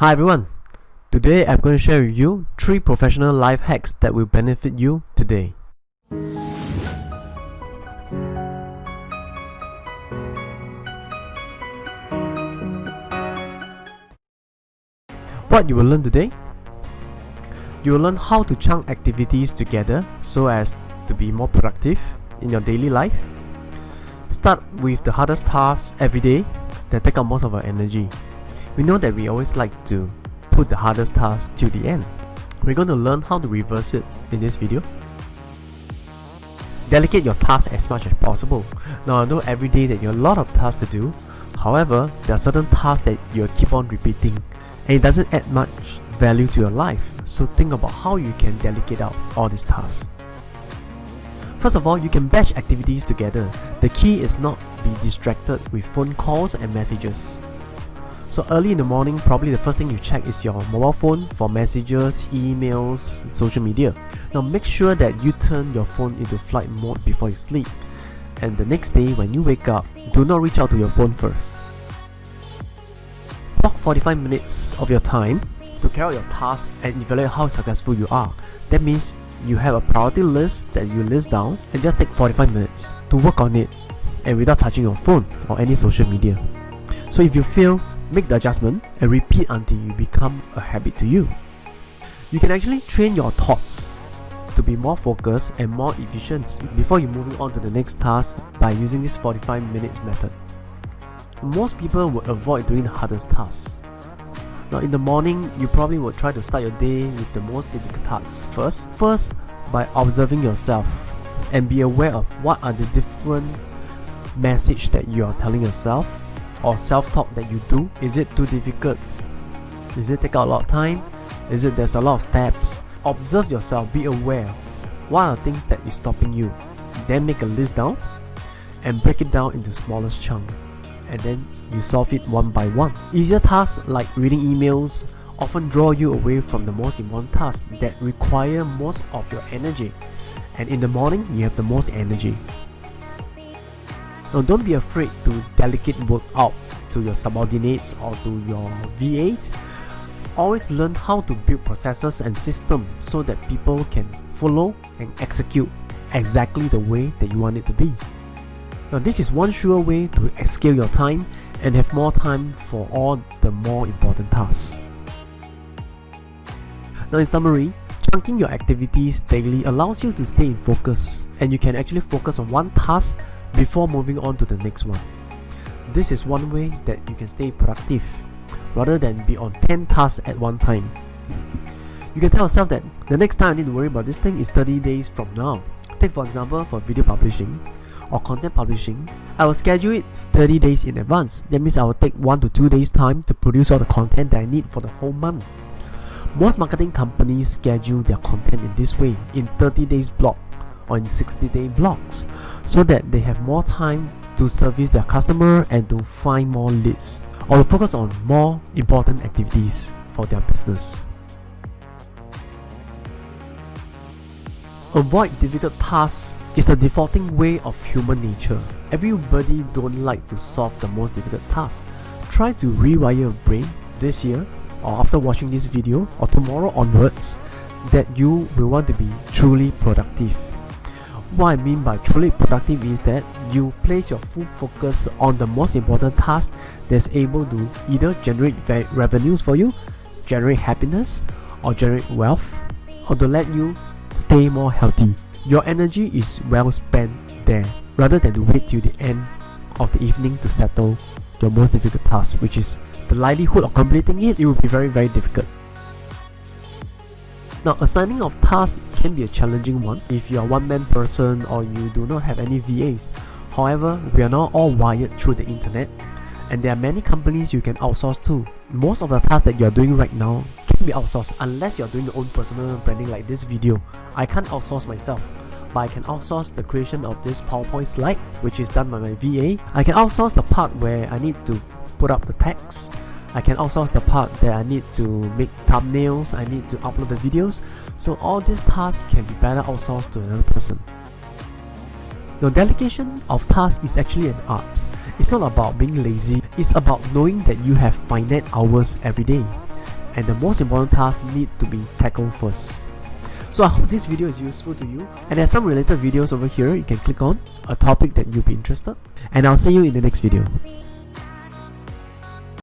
Hi everyone, today I'm going to share with you 3 professional life hacks that will benefit you today. What you will learn today? You will learn how to chunk activities together so as to be more productive in your daily life. Start with the hardest tasks every day that take up most of our energy. We know that we always like to put the hardest tasks till the end. We're going to learn how to reverse it in this video. Delegate your tasks as much as possible. Now I know every day that you have a lot of tasks to do. However, there are certain tasks that you keep on repeating and it doesn't add much value to your life. So think about how you can delegate out all these tasks. First of all, you can batch activities together. The key is not be distracted with phone calls and messages. So early in the morning, probably the first thing you check is your mobile phone for messages, emails, social media. Now make sure that you turn your phone into flight mode before you sleep. And the next day when you wake up, do not reach out to your phone first. Block 45 minutes of your time to carry out your tasks and evaluate how successful you are. That means you have a priority list that you list down and just take 45 minutes to work on it and without touching your phone or any social media. So if you fail, make the adjustment and repeat until you become a habit to you. You can actually train your thoughts to be more focused and more efficient before you moving on to the next task by using this 45 minutes method. Most people would avoid doing the hardest tasks. Now in the morning, you probably would try to start your day with the most difficult tasks first. First, by observing yourself and be aware of what are the different messages that you are telling yourself or self-talk that you do. Is it too difficult? Is it take out a lot of time? Is it there's a lot of steps? Observe yourself, be aware. What are things that is stopping you? Then make a list down and break it down into smallest chunks. And then you solve it one by one. Easier tasks like reading emails often draw you away from the most important tasks that require most of your energy. And in the morning, you have the most energy. Now don't be afraid to delegate work out to your subordinates or to your VAs. Always learn how to build processes and systems so that people can follow and execute exactly the way that you want it to be. Now this is one sure way to scale your time and have more time for all the more important tasks. Now in summary, chunking your activities daily allows you to stay in focus and you can actually focus on one task before moving on to the next one. This is one way that you can stay productive rather than be on 10 tasks at one time. You can tell yourself that the next time I need to worry about this thing is 30 days from now. Take for example for video publishing or content publishing, I will schedule it 30 days in advance. That means I will take 1 to 2 days time to produce all the content that I need for the whole month. Most marketing companies schedule their content in this way, in 30 days block or in 60-day blocks, so that they have more time to service their customer and to find more leads or to focus on more important activities for their business. Avoid difficult tasks is a defaulting way of human nature. Everybody don't like to solve the most difficult tasks. Try to rewire your brain this year or after watching this video or tomorrow onwards that you will want to be truly productive. What I mean by truly productive is that you place your full focus on the most important task that's able to either generate revenues for you, generate happiness, or generate wealth, or to let you stay more healthy. Your energy is well spent there rather than to wait till the end of the evening to settle your most difficult task, which is the likelihood of completing it will be very, very difficult. Now, assigning of tasks can be a challenging one if you are a one-man person or you do not have any VAs. However, we are now all wired through the internet and there are many companies you can outsource to. Most of the tasks that you are doing right now can be outsourced unless you are doing your own personal branding like this video. I can't outsource myself, but I can outsource the creation of this PowerPoint slide, which is done by my VA. I can outsource the part where I need to put up the text. I can outsource the part that I need to make thumbnails, I need to upload the videos. So all these tasks can be better outsourced to another person. The delegation of tasks is actually an art. It's not about being lazy, it's about knowing that you have finite hours every day. and the most important tasks need to be tackled first. So I hope this video is useful to you, and there's some related videos over here you can click on, a topic that you'll be interested, and I'll see you in the next video.